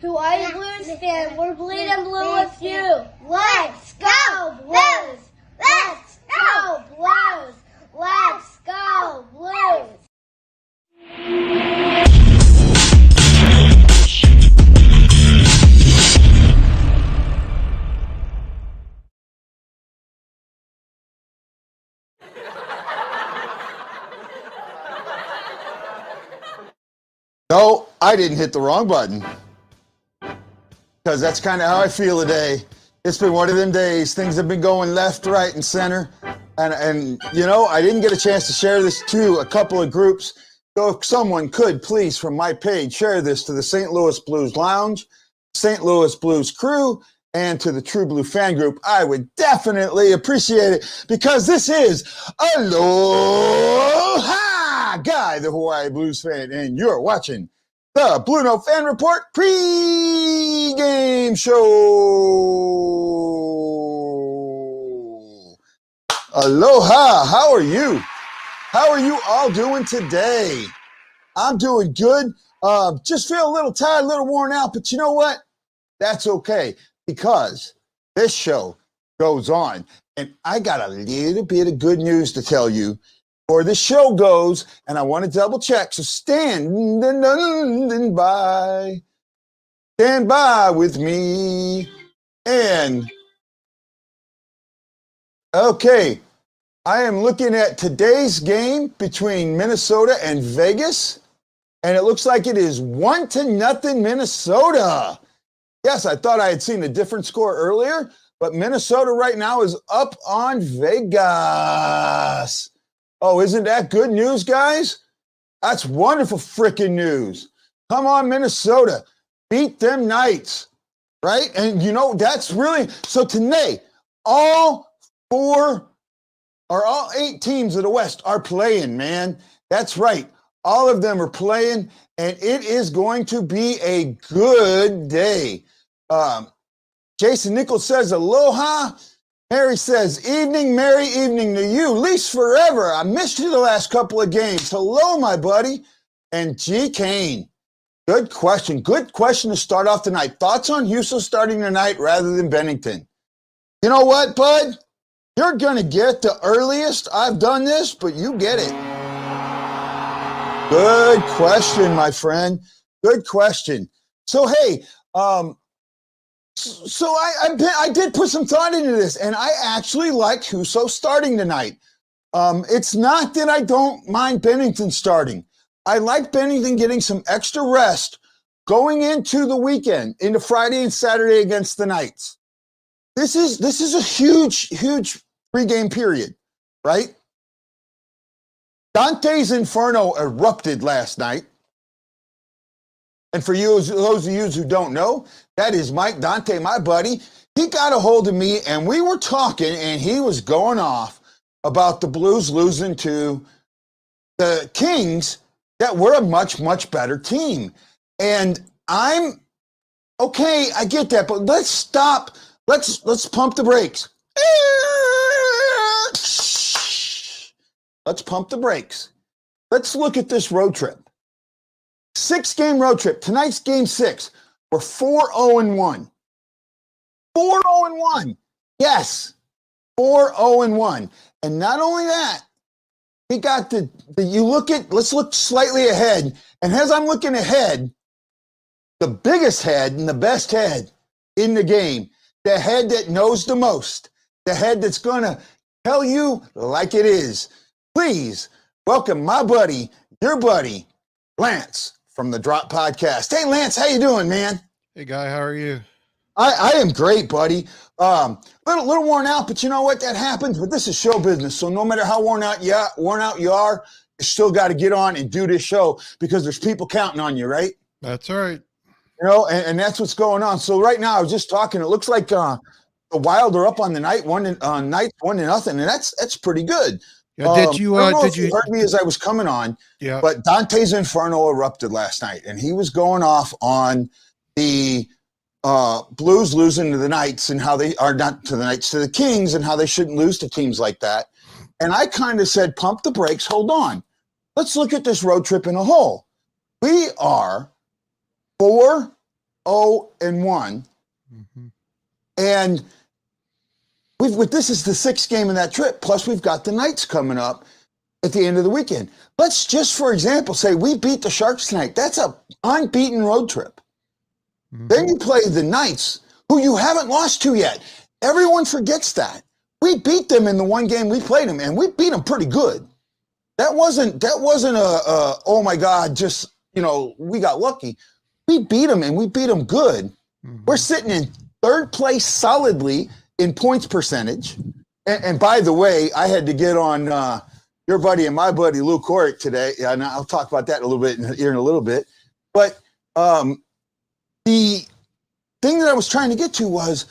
who are you Blues fan? We're bleeding blue with you. Let's go Blues! Let's go Blues! Let's go Blues! No, I didn't hit the wrong button. Because that's kind of how I feel today. It's been one of them days. Things have been going left, right, and center. And you know, I didn't get a chance to share this to a couple of groups. So if someone could, please, from my page, share this to the St. Louis Blues Lounge, St. Louis Blues Crew, and to the True Blue fan group, I would definitely appreciate it, because this is Aloha Guy, the Hawaii Blues fan, and you're watching the BlueNote Fan Report pre-game show. Aloha, how are you? How are you all doing today? I'm doing good. Just feel a little tired, a little worn out, but you know what? That's okay, because this show goes on, and I got a little bit of good news to tell you before the show goes, and I want to double check. So stand by with me. And okay, I am looking at today's game between Minnesota and Vegas, and it looks like it is 1-0 Minnesota. Yes, I thought I had seen a different score earlier, but Minnesota right now is up on Vegas. Oh, isn't that good news, guys? That's wonderful freaking news. Come on, Minnesota. Beat them Knights, right? And you know, that's really, so today, all 8 teams of the West are playing, man. That's right. All of them are playing, and it is going to be a good day. Jason Nichols says aloha. Mary says, evening, merry evening to you. Least forever. I missed you the last couple of games. Hello, my buddy. And G. Kane. Good question. Good question to start off tonight. Thoughts on Houston starting tonight rather than Bennington? You know what, bud? You're going to get the earliest I've done this, but you get it. Good question, my friend. Good question. So, hey, So I did put some thought into this, and I actually like Husso starting tonight. It's not that I don't mind Bennington starting. I like Bennington getting some extra rest going into the weekend, into Friday and Saturday against the Knights. This is a huge pregame period, right? Dante's Inferno erupted last night. And for you, those of you who don't know, that is Mike Dante, my buddy. He got a hold of me, and we were talking, and he was going off about the Blues losing to the Kings, that were a much, much better team. And I'm, okay, I get that, but let's stop. Let's pump the brakes. Let's pump the brakes. Let's look at this road trip. 6-game road trip. Tonight's game 6. We're 4-0-1. 4-0-1. Yes. 4-0-1. And not only that, we got let's look slightly ahead. And as I'm looking ahead, the biggest head and the best head in the game, the head that knows the most, the head that's going to tell you like it is. Please welcome my buddy, your buddy, Lance, from the Drop Podcast. Hey, Lance, how you doing, man? Hey, Guy, how are you? I am great, buddy. Little worn out, but you know what? That happens. But this is show business, so no matter how worn out you are, you still got to get on and do this show because there's people counting on you, right? That's right. You know, and that's what's going on. So right now, I was just talking. It looks like the Wild are up on the Knights 1-0, and that's pretty good. Yeah, did you heard me as I was coming on? Yeah. But Dante's Inferno erupted last night, and he was going off on the Blues losing to the Knights and how they are not to the Knights, to the Kings, and how they shouldn't lose to teams like that. And I kind of said, pump the brakes, hold on. Let's look at this road trip in a whole. We are 4 0-1. Mm-hmm. And this is the 6th game of that trip. Plus, we've got the Knights coming up at the end of the weekend. Let's just, for example, say we beat the Sharks tonight. That's a unbeaten road trip. Mm-hmm. Then you play the Knights, who you haven't lost to yet. Everyone forgets that. We beat them in the one game we played them, and we beat them pretty good. That wasn't a oh my God, just, we got lucky. We beat them, and we beat them good. Mm-hmm. We're sitting in 3rd place solidly in points percentage. And by the way, I had to get on your buddy and my buddy Lou Coric today, and I'll talk about that a little bit here in a little bit. But the thing that I was trying to get to was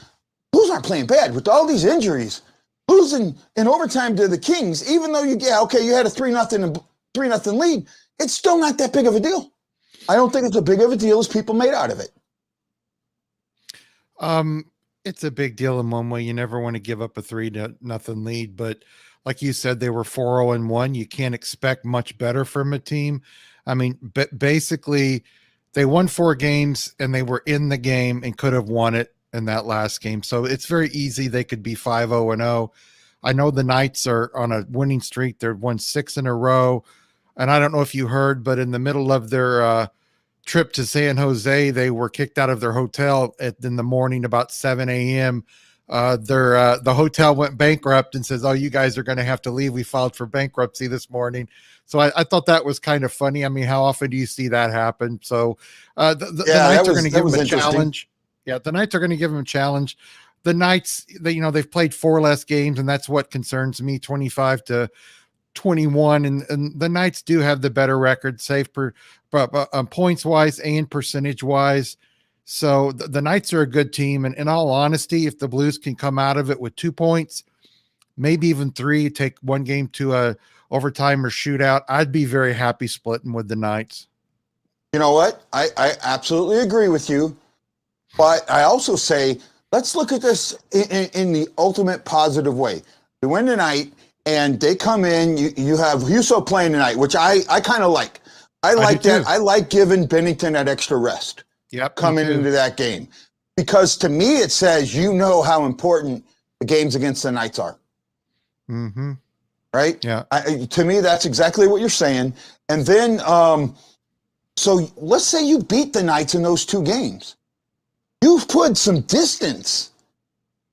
Blues aren't playing bad with all these injuries. Losing in overtime to the Kings, even though you had a 3-0 lead, it's still not that big of a deal. I don't think it's as big of a deal as people made out of it. It's a big deal in one way. You never want to give up a 3-0 lead, but like you said, they were 4-0-1. You can't expect much better from a team. I mean, basically, they won 4 games and they were in the game and could have won it in that last game. So it's very easy. They could be 5-0-0. I know the Knights are on a winning streak. They've won 6 in a row. And I don't know if you heard, but in the middle of their trip to San Jose, they were kicked out of their hotel in the morning about 7 a.m. The hotel went bankrupt and says, "Oh, you guys are going to have to leave. We filed for bankruptcy this morning." So I thought that was kind of funny. I mean, how often do you see that happen? So the Knights are going to give them a challenge. Yeah, the Knights are going to give them a challenge. The Knights, they've played 4 less games, and that's what concerns me, 25-21. And the Knights do have the better record, save per points wise and percentage wise. So the Knights are a good team. And in all honesty, if the Blues can come out of it with 2 points, maybe even 3, take one game to a overtime or shootout, I'd be very happy splitting with the Knights. You know what? I absolutely agree with you. But I also say, let's look at this in the ultimate positive way. We win tonight, and they come in. You have Husso playing tonight, which I kind of like. I like that. I like giving Bennington that extra rest. Yep, coming into that game. Because to me, it says how important the games against the Knights are. Mm-hmm. Right? Yeah. To me, that's exactly what you're saying. And then, so let's say you beat the Knights in those 2 games. You've put some distance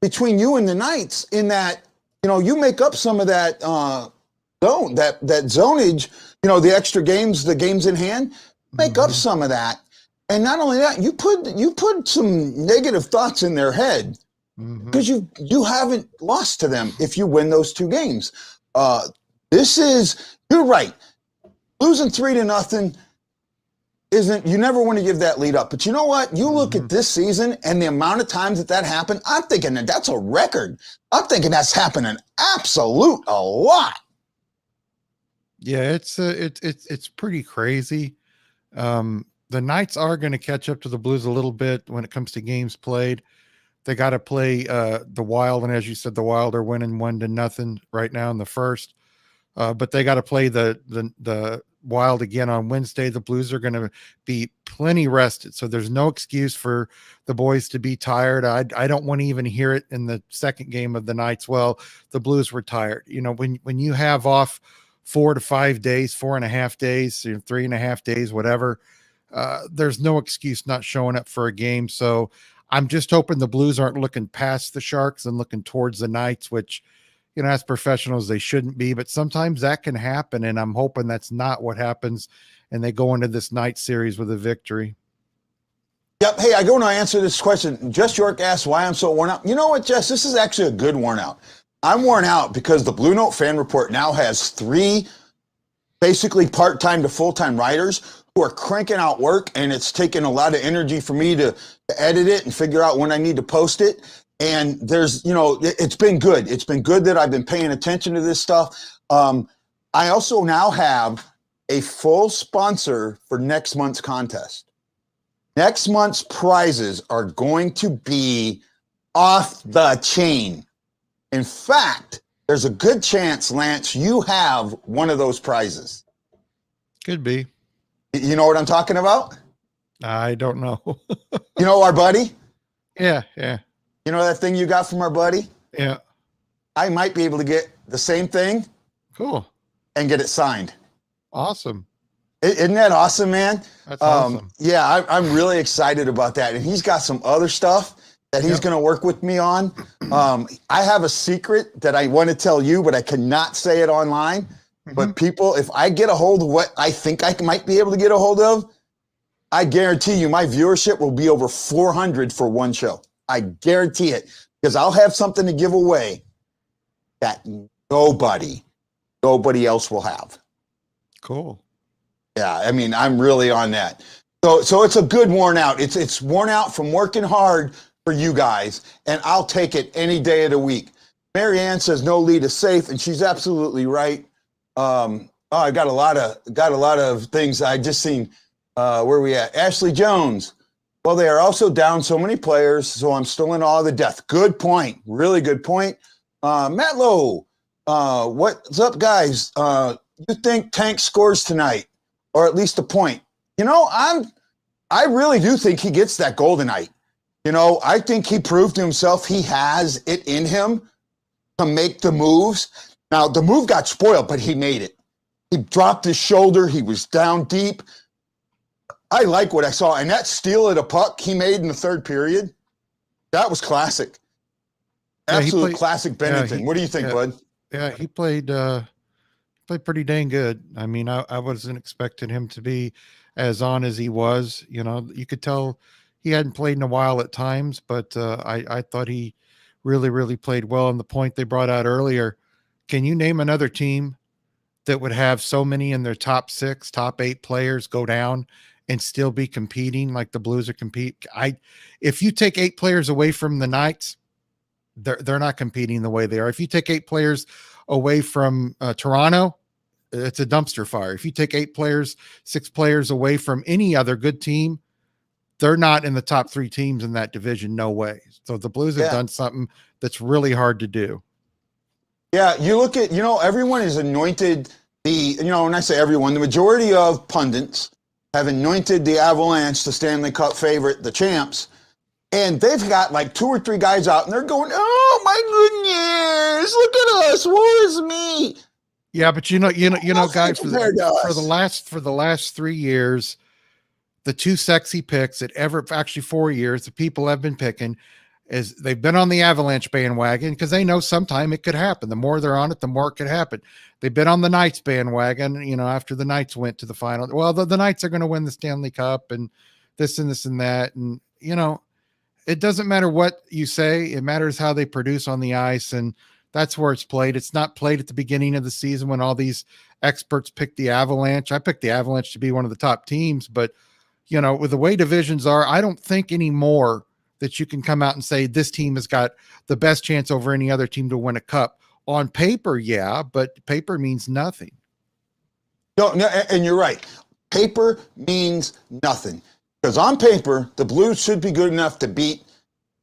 between you and the Knights in that, you make up some of that zone, that zonage, the extra games, the games in hand, make up some of that. And not only that, you put some negative thoughts in their head because you haven't lost to them if you win those 2 games. You're right. Losing 3-0 you never want to give that lead up. But you know what? You look at this season and the amount of times that happened, I'm thinking that's a record. I'm thinking that's happening a lot. Yeah, it's pretty crazy. The Knights are going to catch up to the Blues a little bit when it comes to games played. They got to play the Wild, and as you said, the Wild are winning 1-0 right now in the first. But they got to play the Wild again on Wednesday. The Blues are going to be plenty rested, so there's no excuse for the boys to be tired. I don't want to even hear it in the second game of the Knights. Well, the Blues were tired. When you have off 4 to 5 days, 4.5 days, 3.5 days, whatever. There's no excuse not showing up for a game. So I'm just hoping the Blues aren't looking past the Sharks and looking towards the Knights, which, as professionals, they shouldn't be. But sometimes that can happen, and I'm hoping that's not what happens, and they go into this night series with a victory. Yep. Hey, I go and I answer this question. Jess York asks why I'm so worn out. You know what, Jess? This is actually a good worn out. I'm worn out because the Blue Note Fan Report now has 3 basically part-time to full-time writers who are cranking out work, and it's taken a lot of energy for me to edit it and figure out when I need to post it. And there's, it's been good. It's been good that I've been paying attention to this stuff. I also now have a full sponsor for next month's contest. Next month's prizes are going to be off the chain. In fact, there's a good chance, Lance, you have one of those prizes. Could be. You know what I'm talking about? I don't know. You know our buddy? Yeah, yeah, You know that thing you got from our buddy? yeah. I might be able to get the same thing Cool. and get it signed. Awesome. Isn't that awesome, man? That's awesome. Yeah, I'm really excited about that. And he's got some other stuff that he's going to work with me on. I have a secret that I want to tell you, but I cannot say it online. But people, if I get a hold of what I think I might be able to get a hold of, I guarantee you my viewership will be over 400 for one show. I guarantee it, because I'll have something to give away that nobody else will have. Cool. Yeah, I mean, I'm really on that. So it's a good worn out. It's worn out from working hard for you guys, and I'll take it any day of the week. Mary Ann says no lead is safe, and she's absolutely right. I got a lot of things. I just seen where we at. Ashley Jones. Well, they are also down so many players, so I'm still in awe of the death. Good point. Really good point. Matt Lowe. What's up, guys? You think Tank scores tonight, or at least a point? You know, I really do think he gets that goal tonight. You know, I think he proved to himself he has it in him to make the moves. Now, the move got spoiled, but he made it. He dropped his shoulder. He was down deep. I like what I saw. And that steal at a puck he made in the third period, that was classic. Absolute classic Bennington. What do you think, bud? Yeah, he played pretty dang good. I mean, I wasn't expecting him to be as on as he was. You know, you could tell he hadn't played in a while at times, but I thought he really, really played well. And the point they brought out earlier, can you name another team that would have so many in their top 6, top 8 players go down and still be competing like the Blues are competing? If you take 8 players away from the Knights, they're not competing the way they are. If you take 8 players away from Toronto, it's a dumpster fire. If you take 8 players, 6 players away from any other good team, they're not in the top 3 teams in that division. No way. So the Blues have done something that's really hard to do. Yeah, you look at, everyone is anointed when I say everyone, the majority of pundits have anointed the Avalanche the Stanley Cup favorite, the champs, and they've got like 2 or 3 guys out and they're going, oh my goodness, look at us, woe is me. Yeah, but guys, for the last 3 years, the 2 sexy picks that actually 4 years, the people have been picking is they've been on the Avalanche bandwagon because they know sometime it could happen. The more they're on it, the more it could happen. They've been on the Knights bandwagon, after the Knights went to the final. Well, the Knights are going to win the Stanley Cup and this and this and that. And, it doesn't matter what you say. It matters how they produce on the ice. And that's where it's played. It's not played at the beginning of the season when all these experts pick the Avalanche. I picked the Avalanche to be one of the top teams, but with the way divisions are, I don't think anymore that you can come out and say this team has got the best chance over any other team to win a cup. On paper, yeah, but paper means nothing. No, and you're right. Paper means nothing. Because on paper, the Blues should be good enough to beat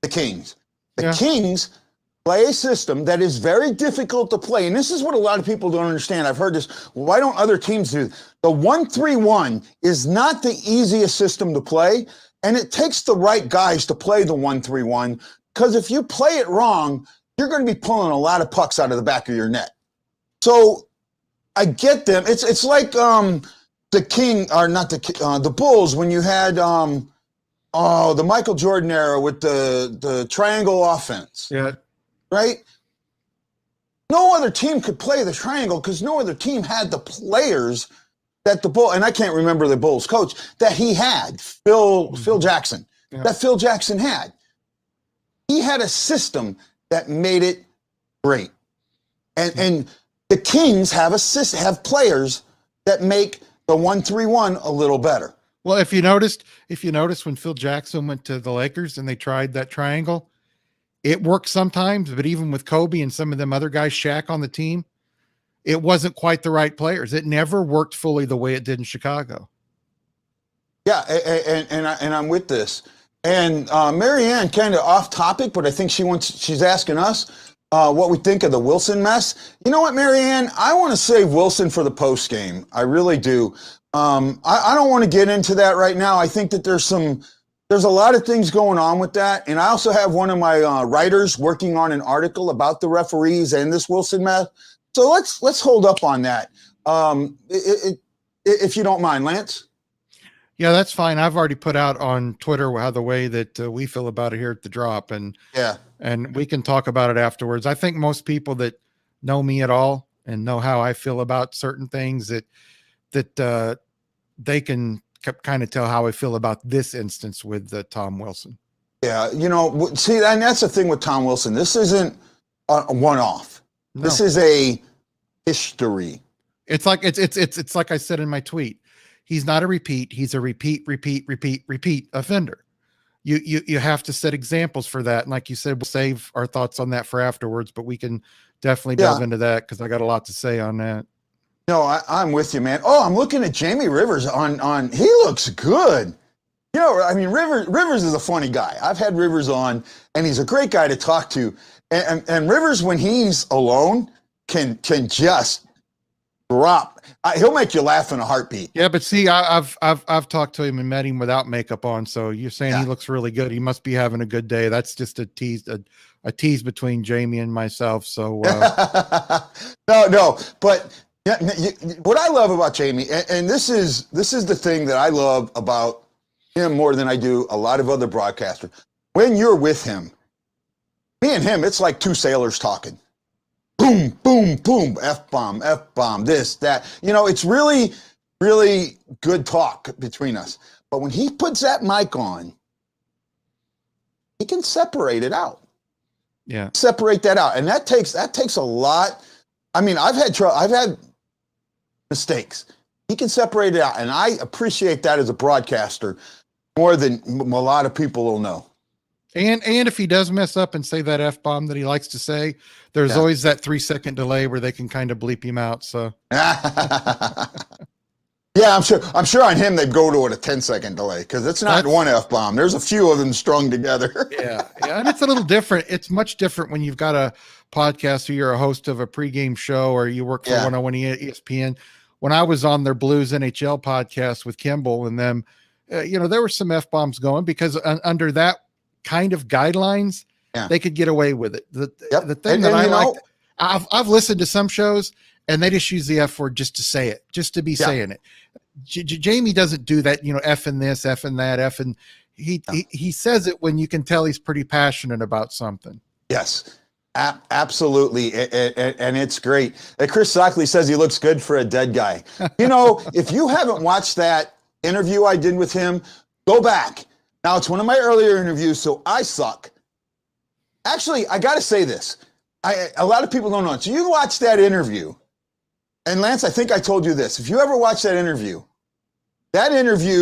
the Kings. The Kings play a system that is very difficult to play. And this is what a lot of people don't understand. I've heard this. Why don't other teams do this? The 1-3-1 is not the easiest system to play. And it takes the right guys to play the 1-3-1. Because if you play it wrong, you're going to be pulling a lot of pucks out of the back of your net. So I get them. It's like the Bulls when you had the Michael Jordan era with the triangle offense. Yeah. Right? No other team could play the triangle because no other team had the players that the Bull, and I can't remember the Bulls coach, that he had, Phil Jackson, that Phil Jackson had. He had a system that made it great. And the Kings have players that make the 1-3-1 a little better. Well, if you noticed when Phil Jackson went to the Lakers and they tried that triangle, it worked sometimes, but even with Kobe and some of them other guys, Shaq on the team, it wasn't quite the right players. It never worked fully the way it did in Chicago. Yeah, and I'm with this. And Mary Ann, kind of off topic, but I think she's asking us. what we think of the Wilson mess. You know what, Marianne? I want to save Wilson for the post game. I really do. I don't want to get into that right now. I think that there's a lot of things going on with that. And I also have one of my writers working on an article about the referees and this Wilson mess. So let's hold up on that. If you don't mind, Lance. Yeah, that's fine. I've already put out on Twitter how the way that we feel about it here at the Drop, and we can talk about it afterwards. I think most people that know me at all and know how I feel about certain things that they can kind of tell how I feel about this instance with Tom Wilson. Yeah, see, and that's the thing with Tom Wilson. This isn't a one-off. No. This is a history. It's like it's like I said in my tweet. He's not a repeat. He's a repeat offender. You have to set examples for that. And like you said, we'll save our thoughts on that for afterwards, but we can definitely delve into that because I got a lot to say on that. No, I'm with you, man. Oh, I'm looking at Jamie Rivers on he looks good. I mean, Rivers is a funny guy. I've had Rivers on, and he's a great guy to talk to. And Rivers, when he's alone, can just drop. He'll make you laugh in a heartbeat. Yeah, but see, I've talked to him and met him without makeup on. So you're saying he looks really good. He must be having a good day. That's just a tease between Jamie and myself. So no, but what I love about Jamie, and this is the thing that I love about him more than I do a lot of other broadcasters. When you're with him, me and him, it's like two sailors talking. Boom, boom, boom, F-bomb, this, that. It's really, really good talk between us. But when he puts that mic on, he can separate it out. Yeah. Separate that out. And that takes a lot. I mean, I've had mistakes. He can separate it out. And I appreciate that as a broadcaster more than a lot of people will know. And if he does mess up and say that F-bomb that he likes to say, there's always that 3-second delay where they can kind of bleep him out. So yeah, I'm sure on him they'd go to it a 10-second delay because it's not one F-bomb. There's a few of them strung together. yeah, and it's a little different. It's much different when you've got a podcast or you're a host of a pregame show or you work for 101 ESPN. When I was on their Blues NHL podcast with Kimball and them, there were some F-bombs going because under that kind of guidelines, they could get away with it. The thing that I like, I've listened to some shows and they just use the F word just to say it, just to be saying it. Jamie doesn't do that, F in this, F in that, F and he says it when you can tell he's pretty passionate about something. Yes, absolutely. And it's great. Chris Sockley says he looks good for a dead guy. If you haven't watched that interview I did with him, go back. Now, it's one of my earlier interviews, so I suck. Actually, I got to say this. A lot of people don't know. So you watch that interview, and Lance, I think I told you this. If you ever watch that interview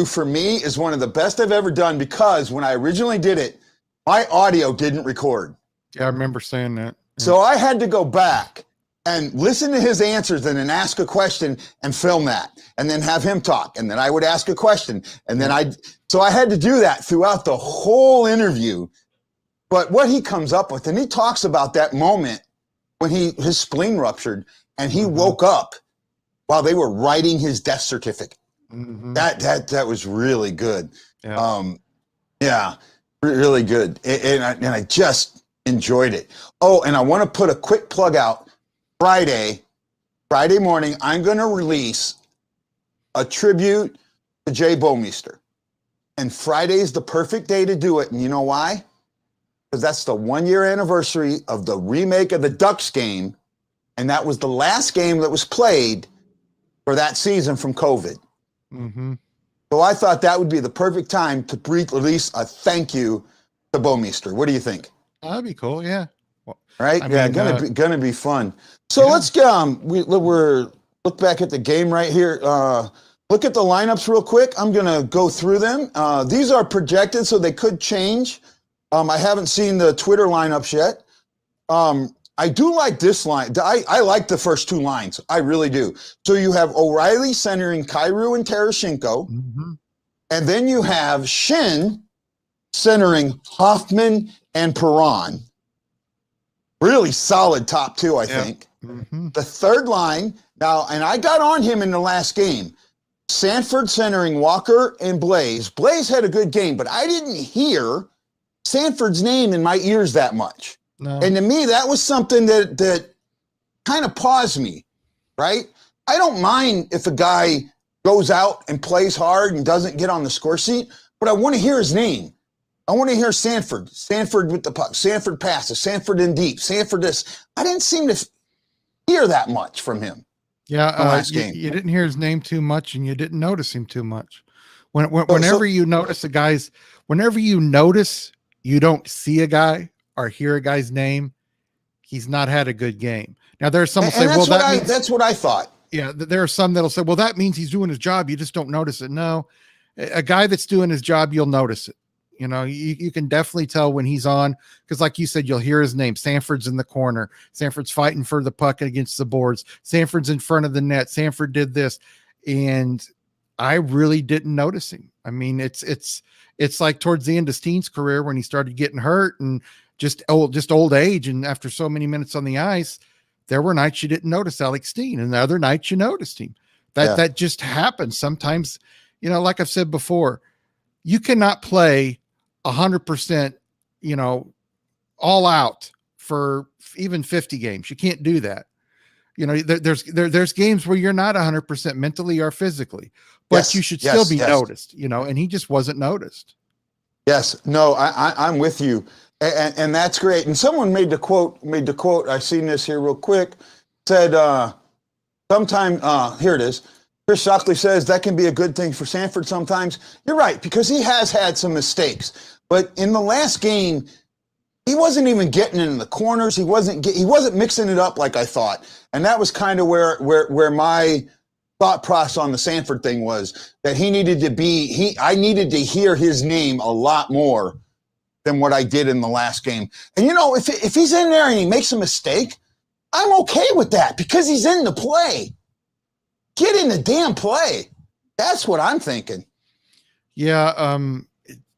for me is one of the best I've ever done because when I originally did it, my audio didn't record. Yeah, I remember saying that. Yeah. So I had to go back and listen to his answers and then ask a question and film that and then have him talk. And then I would ask a question and then so I had to do that throughout the whole interview. But what he comes up with, and he talks about that moment when his spleen ruptured and he woke up while they were writing his death certificate. Mm-hmm. That was really good. Yeah. Really good. And I just enjoyed it. Oh, and I want to put a quick plug out. Friday morning, I'm going to release a tribute to Jay Bouwmeester. And Friday's the perfect day to do it. And you know why? Because that's the 1-year anniversary of the remake of the Ducks game. And that was the last game that was played for that season from COVID. Mm-hmm. So I thought that would be the perfect time to release a thank you to Bouwmeester. What do you think? That'd be cool, yeah. Right? Gonna be fun. So let's go. We're look back at the game right here. Look at the lineups real quick. I'm gonna go through them. These are projected, so they could change. I haven't seen the Twitter lineups yet. I do like this line. I like the first two lines. I really do. So you have O'Reilly centering Kyrou and Tarasenko, and then you have Shin centering Hoffman and Perron. really solid top two, I Yeah. think. Mm-hmm. The third line now, and I got on him in the last game. Sanford centering Walker and Blaze. Blaze had a good game, but I didn't hear Sanford's name in my ears that much. No. And to me, that was something that kind of paused me, right? I don't mind if a guy goes out and plays hard and doesn't get on the score sheet, but I want to hear his name. I want to hear Sanford with the puck, Sanford passes, Sanford in deep, Sanford this. I didn't seem to hear that much from him. Yeah, last game. You didn't hear his name too much, and you didn't notice him too much. Whenever you notice whenever you notice you don't see a guy or hear a guy's name, he's not had a good game. Now there are some who say, "Well, that's what I thought." Yeah, there are some that'll say, "Well, that means he's doing his job. You just don't notice it." No, a guy that's doing his job, you'll notice it. You know, you can definitely tell when he's on, because like you said, you'll hear his name. Sanford's in the corner. Sanford's fighting for the puck against the boards. Sanford's in front of the net. Sanford did this. And I really didn't notice him. I mean, it's like towards the end of Steen's career when he started getting hurt and just old age. And after so many minutes on the ice, there were nights you didn't notice Alex Steen, and the other nights you noticed him. That just happens. Sometimes, you know, like I've said before, you cannot play 100%, you know, all out for even 50 games. You can't do that. You know, there's games where you're not 100% mentally or physically, but you should still be noticed, you know, and he just wasn't noticed. Yes, no, I'm with you. And that's great. And someone made the quote, I've seen this here real quick, said, here it is. Chris Shockley says that can be a good thing for Sanford sometimes. You're right, because he has had some mistakes. But in the last game, he wasn't even getting in the corners. He wasn't mixing it up like I thought. And that was kind of where my thought process on the Sanford thing was, that I needed to hear his name a lot more than what I did in the last game. And you know, if he's in there and he makes a mistake, I'm okay with that because he's in the play. Get in the damn play. That's what I'm thinking. Yeah,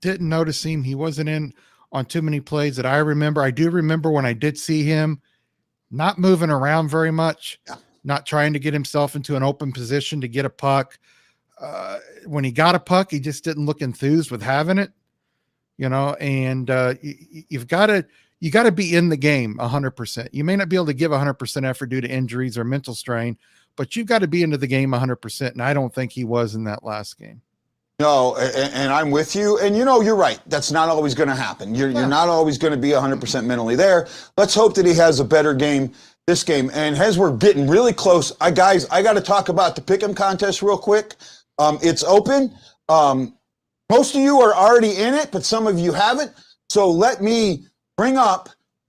didn't notice him. He wasn't in on too many plays that I remember. I do remember when I did see him not moving around very much, not trying to get himself into an open position to get a puck. When he got a puck, he just didn't look enthused with having it, you know, and you got to be in the game 100%. You may not be able to give 100% effort due to injuries or mental strain, but you've got to be into the game 100%. And I don't think he was in that last game. No, and I'm with you. And, you know, you're right. That's not always going to happen. You're not always going to be 100% mentally there. Let's hope that he has a better game this game. And as we're getting really close, I got to talk about the Pick'em contest real quick. It's open. Most of you are already in it, but some of you haven't. So let me bring up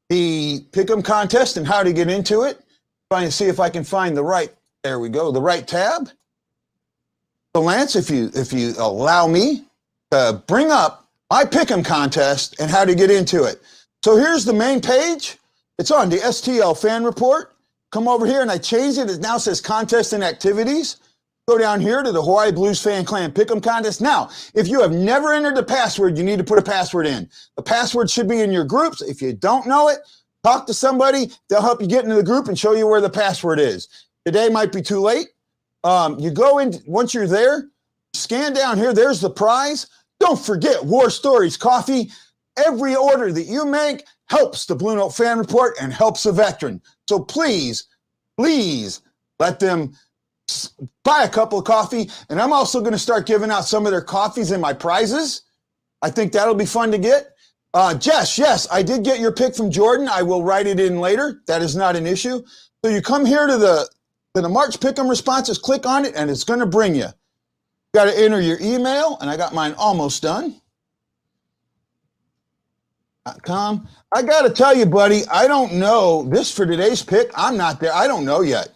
the Pick'em contest and how to get into it. Trying to see if I can find the right tab. So Lance, if you allow me to bring up my Pick'em contest and how to get into it. So here's the main page. It's on the STL fan report. Come over here and I changed it. It now says contest and activities. Go down here to the Hawaii Blues Fan Clan Pick'em contest. Now, if you have never entered the password, you need to put a password in. The password should be in your groups. If you don't know it, talk to somebody. They'll help you get into the group and show you where the password is. Today might be too late. You go in, once you're there, scan down here. There's the prize. Don't forget War Stories Coffee. Every order that you make helps the Blue Note Fan Report and helps a veteran. So please let them buy a cup of coffee. And I'm also going to start giving out some of their coffees in my prizes. I think that'll be fun to get. Jess, yes, I did get your pick from Jordan. I will write it in later. That is not an issue. So you come here to the March Pick'em responses, click on it, and it's going to bring you. You got to enter your email, and I got mine almost done. .com. I got to tell you, buddy, I don't know this for today's pick. I'm not there. I don't know yet.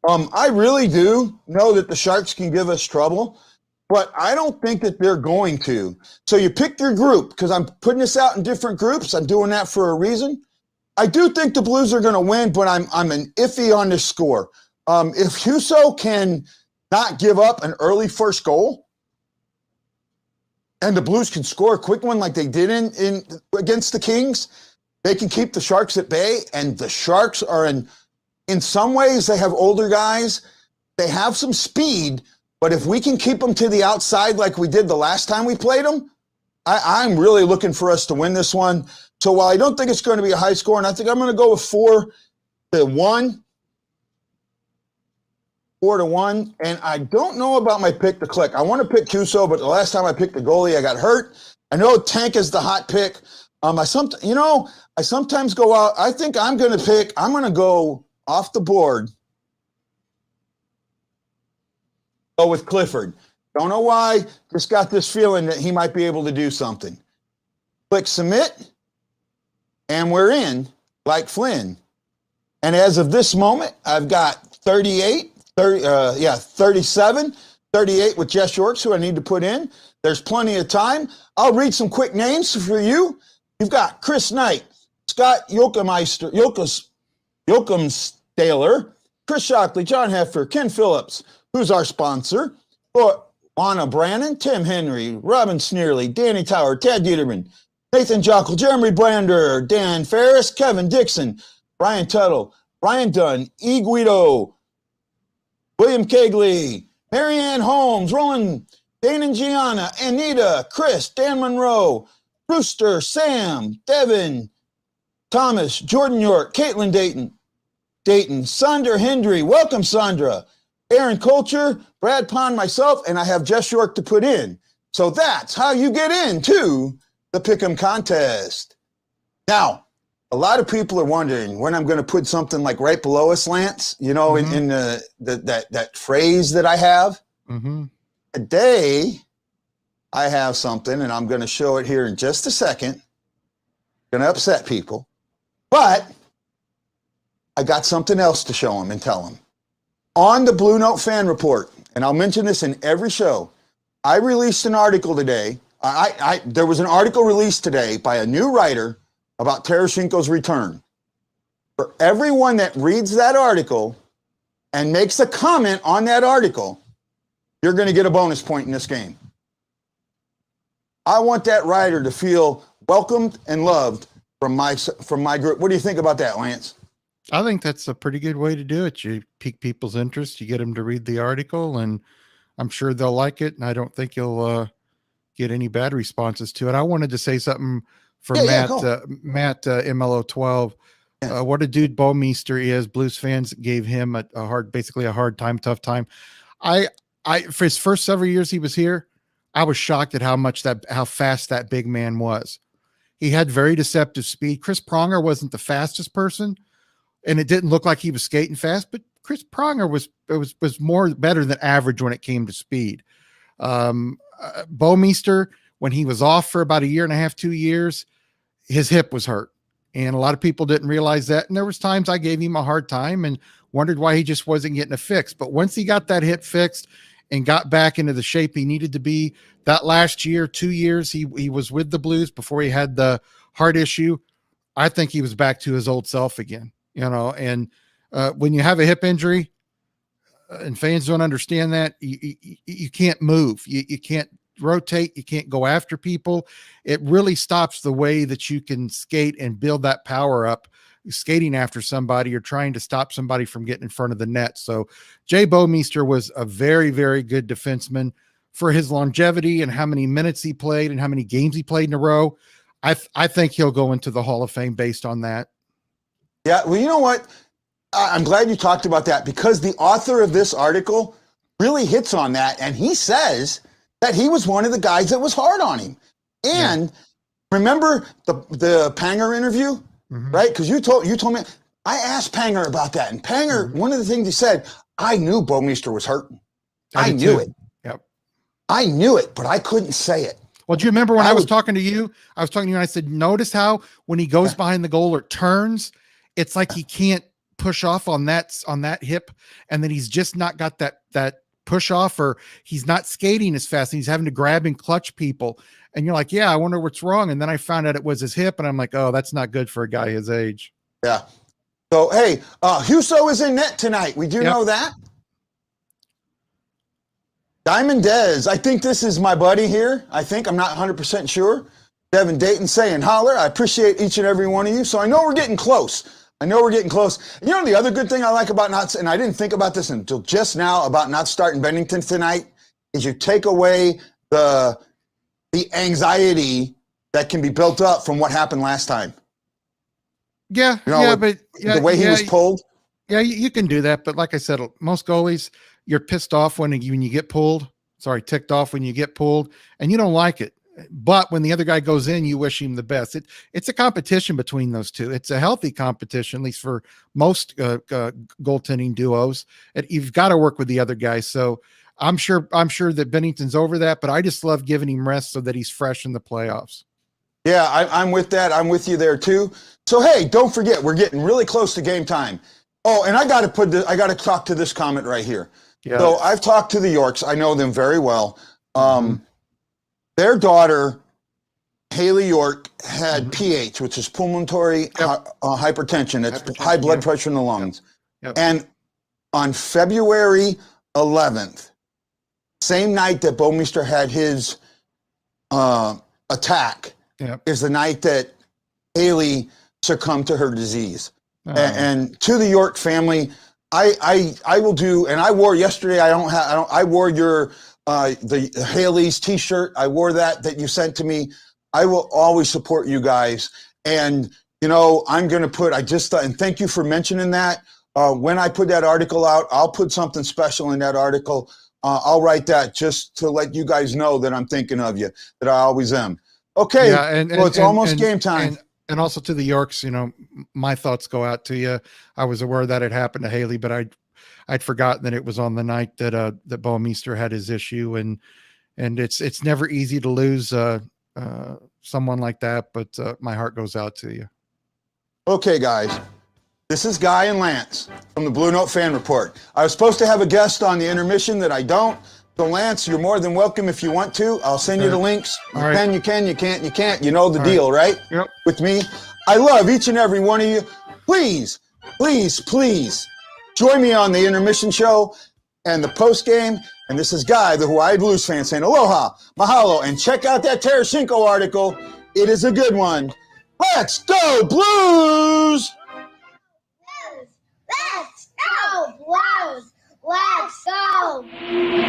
I really do know that the Sharks can give us trouble, but I don't think that they're going to. So you pick your group, because I'm putting this out in different groups. I'm doing that for a reason. I do think the Blues are going to win, but I'm an iffy on this score. If Huso can not give up an early first goal, and the Blues can score a quick one like they did in against the Kings, they can keep the Sharks at bay, and the Sharks are in some ways, they have older guys. They have some speed, but if we can keep them to the outside like we did the last time we played them, I'm really looking for us to win this one. So while I don't think it's going to be a high score, and I think I'm going to go with 4-1. 4-1. And I don't know about my pick to click. I want to pick Cuso, but the last time I picked the goalie, I got hurt. I know Tank is the hot pick. I sometimes go out. I think I'm going to go off the board. Go with Clifford. Don't know why. Just got this feeling that he might be able to do something. Click submit. And we're in, like Flynn. And as of this moment, I've got 37, 38 with Jess Yorks, who I need to put in. There's plenty of time. I'll read some quick names for you. You've got Chris Knight, Scott Yoakumstaler, Chris Shockley, John Heffer, Ken Phillips, who's our sponsor, Lana Brannon, Tim Henry, Robin Sneerly, Danny Tower, Ted Dieterman, Nathan Jockel, Jeremy Brander, Dan Ferris, Kevin Dixon, Brian Tuttle, Brian Dunn, E. Guido, William Kegley, Marianne Holmes, Roland, Dane and Gianna, Anita, Chris, Dan Monroe, Brewster, Sam, Devin, Thomas, Jordan York, Caitlin Dayton, Sandra Hendry, welcome Sandra, Aaron Culture, Brad Pond, myself, and I have Jess York to put in. So that's how you get into the Pick'em contest. Now, a lot of people are wondering when I'm going to put something like right below us, Lance, in that phrase that I have. Mm-hmm. Today, I have something, and I'm going to show it here in just a second. Going to upset people. But I got something else to show them and tell them. On the BlueNote fan report, and I'll mention this in every show, I released an article today. There was an article released today by a new writer about Tarasenko's return. For everyone that reads that article and makes a comment on that article, you're going to get a bonus point in this game. I want that writer to feel welcomed and loved from my group. What do you think about that, Lance? I think that's a pretty good way to do it. You pique people's interest, you get them to read the article, and I'm sure they'll like it. And I don't think you'll get any bad responses to it. I wanted to say something for Matt MLO12. Yeah. What a dude Bouwmeester is. Blues fans gave him a hard time, tough time. For his first several years he was here, I was shocked at how fast that big man was. He had very deceptive speed. Chris Pronger wasn't the fastest person, and it didn't look like he was skating fast, but Chris Pronger was better than average when it came to speed. Bouwmeester, when he was off for about a year and a half, 2 years, his hip was hurt. And a lot of people didn't realize that. And there was times I gave him a hard time and wondered why he just wasn't getting it fixed. But once he got that hip fixed and got back into the shape he needed to be, that last year, 2 years, he was with the Blues before he had the heart issue. I think he was back to his old self again, and when you have a hip injury and fans don't understand that, you can't move. You can't rotate. You can't go after people. It really stops the way that you can skate and build that power up skating after somebody or trying to stop somebody from getting in front of the net. So Jay Bouwmeester was a very, very good defenseman for his longevity and how many minutes he played and how many games he played in a row. I think he'll go into the Hall of Fame based on that. Yeah. Well, you know what? I'm glad you talked about that because the author of this article really hits on that. And he says that he was one of the guys that was hard on him. And remember the Panger interview, right? Because you told me, I asked Panger about that. And Panger, one of the things he said, I knew Bouwmeester was hurting. I knew it. Yep. I knew it, but I couldn't say it. Well, do you remember when I was talking to you? I was talking to you and I said, notice how when he goes behind the goal or turns, it's like he can't push off on that hip, and then he's just not got that push off, or he's not skating as fast, and he's having to grab and clutch people. And you're like, yeah, I wonder what's wrong. And then I found out it was his hip, and I'm like, oh, that's not good for a guy his age. Yeah. So hey, Huso is in net tonight. We do know that. Diamond Dez, I think this is my buddy here. I'm not 100% sure. Devin Dayton saying holler. I appreciate each and every one of you. So I know we're getting close. I know we're getting close. You know, the other good thing I like about not, and I didn't think about this until just now about not starting Bennington tonight, is you take away the anxiety that can be built up from what happened last time. Yeah, You know, yeah, but the way he was pulled. Yeah, you can do that, but like I said, most goalies, you're pissed off when you get pulled. Sorry, ticked off when you get pulled, and you don't like it. But when the other guy goes in, you wish him the best. It's a competition between those two. It's a healthy competition, at least for most goaltending duos. You've got to work with the other guy. So I'm sure that Bennington's over that, but I just love giving him rest so that he's fresh in the playoffs. Yeah, I'm with that. I'm with you there too. So hey, don't forget, we're getting really close to game time. Oh, and I got to talk to this comment right here. Yeah. So I've talked to the Yorks. I know them very well. Their daughter, Haley York, had PH, which is pulmonary hypertension. It's high blood pressure in the lungs. Yep. And on February 11th, same night that Bomeister had his attack, is the night that Haley succumbed to her disease. And to the York family, I will do, and I wore yesterday. I wore your the Haley's T-shirt. I wore that you sent to me. I will always support you guys. And you know, I'm going to put. And thank you for mentioning that. When I put that article out, I'll put something special in that article. I'll write that just to let you guys know that I'm thinking of you, that I always am. Okay, well, it's almost game time. And also to the Yorks, you know, my thoughts go out to you. I was aware that it happened to Haley, but I'd forgotten that it was on the night that that Bomeister had his issue, and it's never easy to lose someone like that. But my heart goes out to you. Okay, guys, this is Guy and Lance from the Blue Note Fan Report. I was supposed to have a guest on the intermission that I don't. So Lance, you're more than welcome if you want to. I'll send you the links. You can, you can't, you can't. You know the deal, right? Yep. With me. I love each and every one of you. Please, please, please join me on the intermission show and the post game. And this is Guy, the Hawaii Blues fan, saying aloha, mahalo, and check out that Tarasenko article. It is a good one. Let's go, Blues! Let's go, Blues! Let's go!